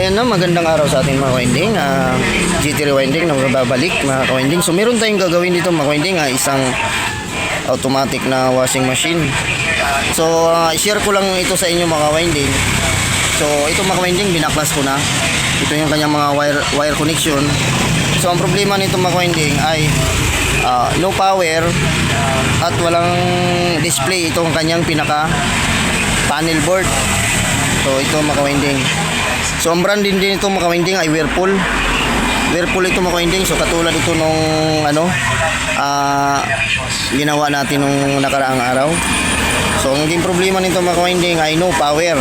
Ayan na, magandang araw sa ating mga kawinding. GT Rewinding na babalik mga kawinding. So meron tayong gagawin dito mga kawinding, isang automatic na washing machine. So i-share ko lang ito sa inyo mga kawinding. So ito mga kawinding, binaklas ko na. Ito yung kanyang mga wire connection. So ang problema nito mga kawinding ay no power at walang display itong kanyang pinaka panel board. So ito mga kawinding. So ang brand din ito mga kawinding ay Whirlpool. Whirlpool ito mga kawinding. So katulad ito nung ginawa natin nung nakaraang araw. So ang naging problema nito mga kawinding ay no power,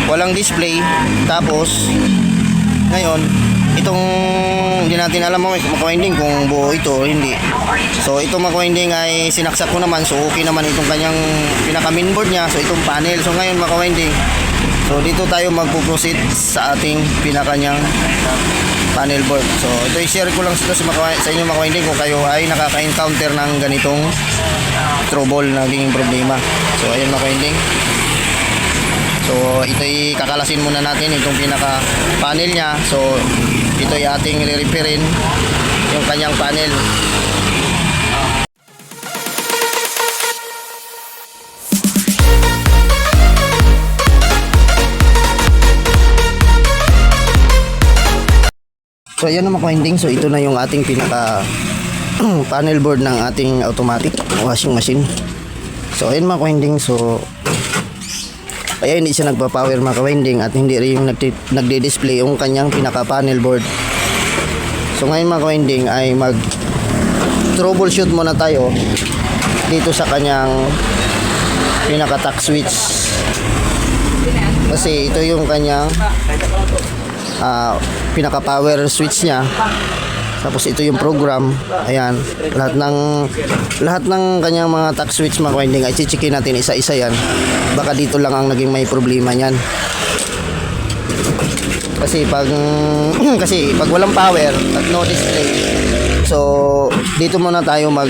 walang display. Tapos ngayon itong hindi natin alam mga kawinding kung buo ito o hindi. So ito mga kawinding ay sinaksak ko naman. So okay naman itong kanyang pinaka mainboard niya. So itong panel. So ngayon mga kawinding, so dito tayo magpo-proceed sa ating pinakanyang panel board. So ito i-share ko lang sa inyo mga kawinding kung kayo ay nakaka-encounter ng ganitong trouble, naging problema. So ayun mga kawinding. So ito kakalasin muna natin itong pinaka panel niya. So ito ay ating re-repairin yung kanyang panel. So ayan naman kawinding. So ito na yung ating pinaka panel board ng ating automatic washing machine. So ayan mga kawinding. So kaya hindi siya nagpa-power mga kawinding at hindi rin yung nagde-display yung kanyang pinaka panel board. So ngayon mga kawinding ay mag troubleshoot muna tayo dito sa kanyang pinaka tack switch. Kasi ito yung kanyang pinaka power switch niya. Tapos ito yung program. Ayan, lahat ng kanyang mga tack switch mga kawinding ay chichikin natin isa-isa yan. Baka dito lang ang naging may problema niyan. Kasi pag walang power at no display, so dito muna tayo mag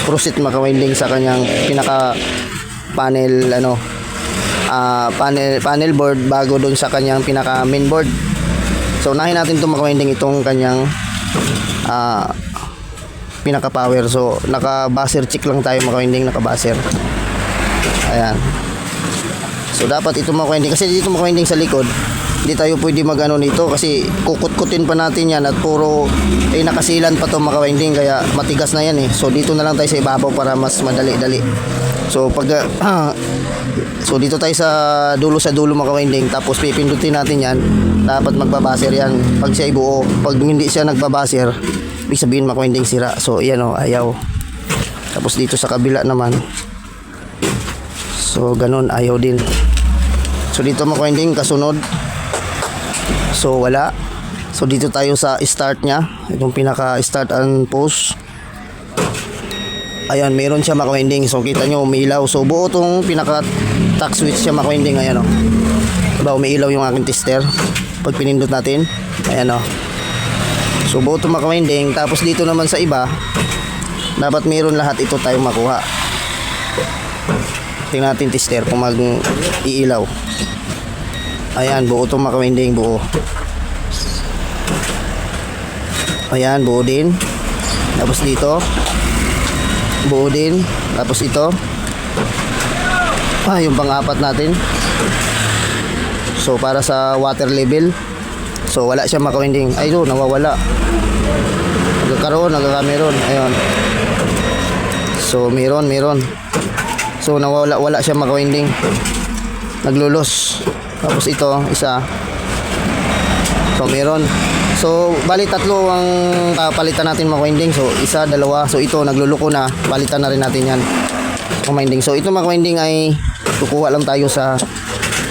proceed mga kawinding sa kanyang pinaka panel panel board bago doon sa kanyang pinaka mainboard. So unahin natin itong makawinding itong kanyang pinaka power. So naka buzzer check lang tayo makawinding, naka buzzer. Ayan. So dapat ito makawinding, kasi dito makawinding sa likod hindi tayo pwede magano nito kasi kukut-kutin pa natin yan at puro nakasilan pa to makawinding, kaya matigas na yan eh. So dito na lang tayo sa ibabaw para mas madali-dali. So so dito tayo sa dulo makawinding, tapos pipindutin natin yan. Dapat magbabaser yan pag siya ibuo. Pag hindi siya nagbabaser, ibig sabihin makawinding sira. So yan ayaw. Tapos dito sa kabila naman, so ganun, ayaw din. So dito makawinding kasunod, so wala. So dito tayo sa start nya, itong pinaka start and pause. Ayan, meron siya makawinding. So kita nyo umiilaw. So buo tong pinaka tack switch siya makawinding. Ayan diba, umiilaw yung aking tester pag pinindot natin. Ayan so buo tong makawinding. Tapos dito naman sa iba, dapat meron lahat ito tayong makuha. Tingnan natin tester kung mag-iilaw. Ayan, buo tong makawinding, buo. Ayan, buo din. Tapos dito buo din. Tapos ito yung pang-apat natin. So para sa water level, so wala siya makawinding. Ay do, nawawala. Nagkakameron. Ayun. So meron. So wala siya makawinding. Naglulos. Tapos ito, isa. So meron. So bali tatlo ang palitan natin makawinding. So isa, dalawa. So ito nagluluko na, palitan na rin natin yan makawinding. So ito makawinding ay kukuha lang tayo sa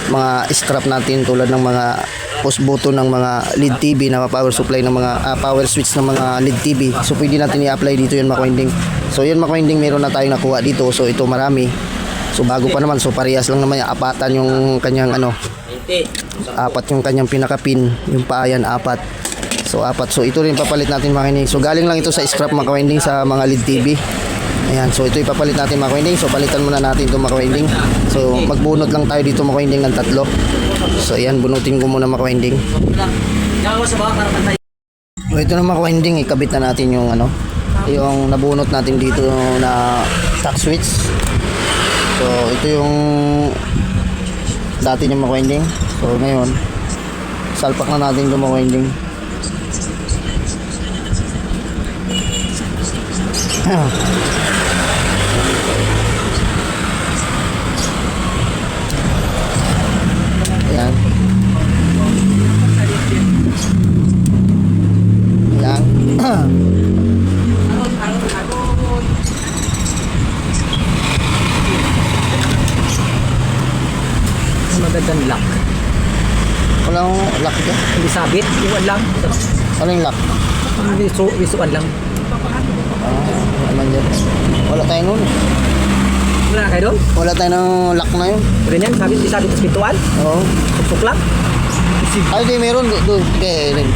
mga strap natin, tulad ng mga post button ng mga LED TV na power supply ng mga power switch ng mga LED TV. So pwede natin i-apply dito yan makawinding. So yun makawinding, meron na tayong nakuha dito. So ito marami. So bago pa naman, so parehas lang naman, apatan yung kanyang apat yung kanyang pinaka pin, yung paayan apat. So apat. So ito rin papalit natin makawinding. So galing lang ito sa scrap makawinding sa mga LED TV. Ayan, so ito ipapalit natin makawinding. So palitan muna natin itong makawinding. So magbunot lang tayo dito makawinding ng tatlo. So ayan, bunutin ko muna mga winding. So ito na mga winding, ikabit na natin yung ano, yung nabunot natin dito na stock switch. So ito yung dati yung mga winding. So ngayon, salpak na natin yung mga winding. Ayan. Ayan. Magandang lock. Walang lock dyan. Hindi sabit, iwan lang. Walang lock. Visual lang. Wala man dyan. Wala tayo nun. Wala na kayo doon? Wala tayo ng lock na yun. Ganyan, sabit, di sabit sa pintuan. Oo. Tuksok lang. Ay, di meron doon. Okay, Ellen.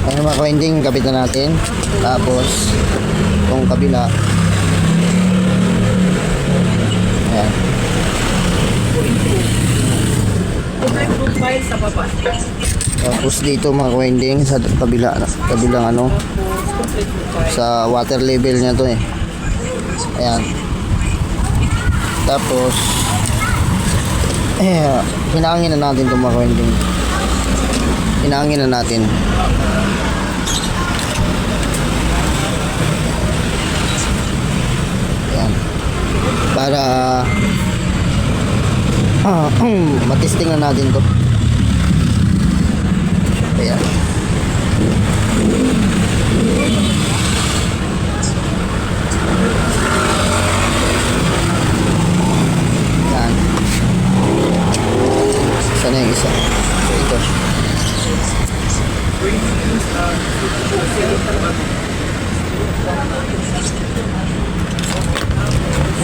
Ayun mga ka-winding, kapit na natin. Tapos, itong kabila. Ayan. Tapos dito mga ka-winding, sa kabilang ano, sa water level niya to eh. Ayan. Tapos, hinangin na natin itong mga ka-winding. Hinangin na natin. Ayan. Para matesting na natin to. Ayan. Ayan. Sana yung isa. So ito.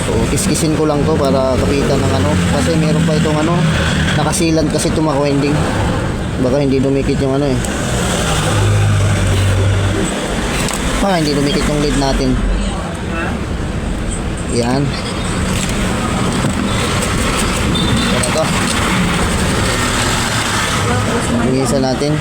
So, kiskisin ko lang to para kapitan ng ano. Kasi meron pa itong ano, nakasilad kasi itong mga winding. Baka hindi dumikit yung ano eh. Baka hindi dumikit yung lead natin. Yan. Yan ito. Ingisa natin.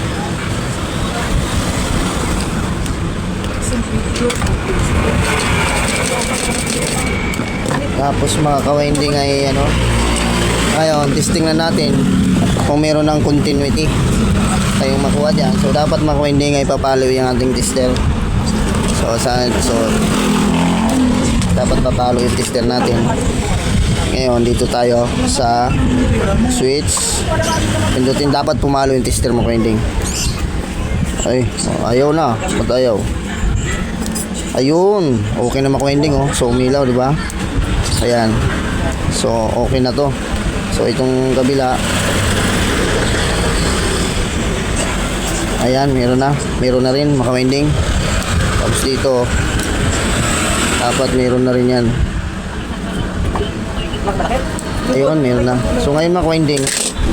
Tapos mga ka-winding ay ano, ngayon testing na natin kung meron ng continuity tayong makuha dyan. So dapat mga ka-winding ay papalo yung ating tester. So dapat papalo yung tester natin. Ngayon dito tayo sa switch. Pindutin, dapat pumalo yung tester mga ka-winding. Ay, ayaw na. Ba't ayaw? Ayun, okay na mga ka-winding oh. So umilaw, di ba? Ayan. So, okay na to. So, itong kabila. Ayan, meron na. Meron na rin, mga winding. Tapos dito, dapat meron na rin yan. Ayun, meron na. So, ngayon mga winding.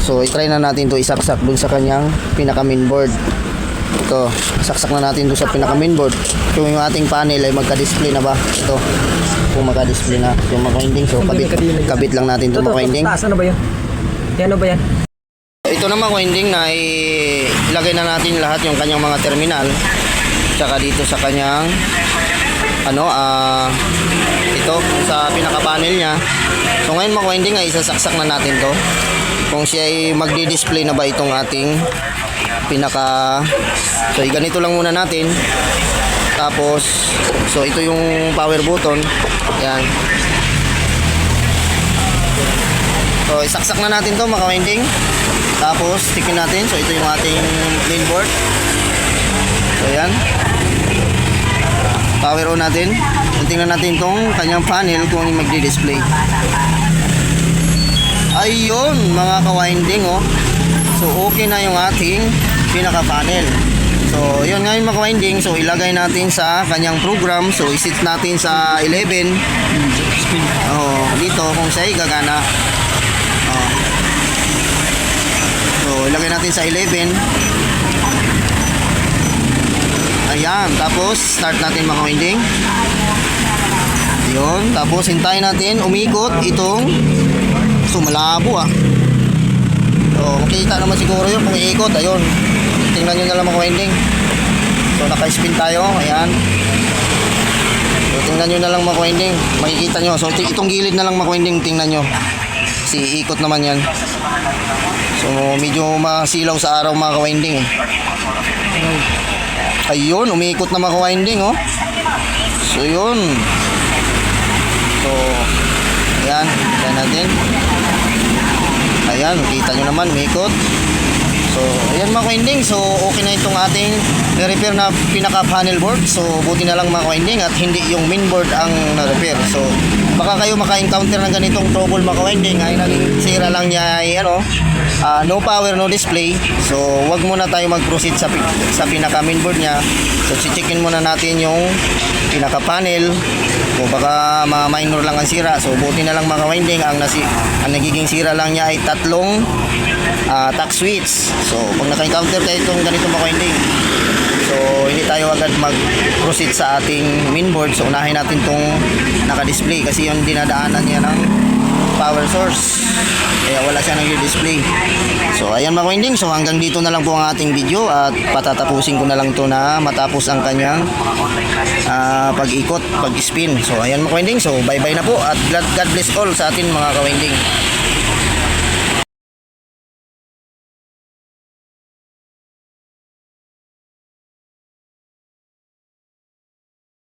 So, itry na natin to isaksak dun sa kanyang pinaka mainboard. Ito, saksak na natin dun sa pinaka mainboard. Kung yung ating panel ay magka-display na ba? Ito. Kung maka-display na yung mga winding, so kabit lang natin itong mga winding. Ano ba yan? Ano ba yan? Ito naman winding na ilagay na natin lahat yung kanyang mga terminal, tsaka dito sa kanyang ano, ito sa pinaka panel niya. So ngayon mga winding ay isasaksak na natin to kung siya ay magdi-display na ba itong ating pinaka. So ganito lang muna natin. Tapos, so ito yung power button. Yan. So, isaksak na natin to mga winding. Tapos, tikin natin. So, ito yung ating mainboard. So, yan. Power on natin. Tingnan natin tong kanyang panel kung magdi-display. Ayun, mga ka-winding, oh. So, okay na yung ating pinaka-panel. So, yun ngayon mga winding. So, ilagay natin sa kanyang program. So, isit natin sa 11. Dito kung siya gagana. So, ilagay natin sa 11. Ayan. Tapos, start natin mga winding. Yun, tapos hintayin natin umikot itong, so malabo ah. So makikita naman siguro yun kung iikot. Ayun, tingnan nyo na lang mga winding. So naka-spin tayo, ayan. So tingnan nyo na lang mga winding, makikita nyo. So itong gilid na lang mga winding, tingnan nyo. Kasi ikot naman yan. So medyo masilaw sa araw mga winding eh. Ayun, umiikot na mga winding oh. So yun. So ayan, tingnan natin. Ayan, kita nyo naman, umiikot. So, ayan mga winding. So, okay na itong ating repair na pinaka-panel board. So, buti na lang mga winding at hindi yung main board ang na-repair. So, baka kayo maka-encounter ng ganitong trouble mga winding. Ay, naging sira lang niya ay no power, no display. So, wag muna tayo mag-proceed sa pinaka-main board niya. So, checkin muna natin yung pinaka-panel. So, baka mga minor lang ang sira. So, buti na lang mga winding. Ang nagiging sira lang niya ay tatlong tack switch. So, pag naka-encounter tayo itong ganito mga winding, so, hindi tayo agad mag-proceed sa ating main board. So, unahin natin itong naka-display kasi yung dinadaanan niya ng power source. Kaya wala siya nag-display. So, ayan mga winding. So, hanggang dito na lang po ang ating video at patatapusin ko na lang to na matapos ang kanyang pag-ikot, pag-spin. So, ayan mga winding. So, bye-bye na po at God bless all sa atin mga ka-winding.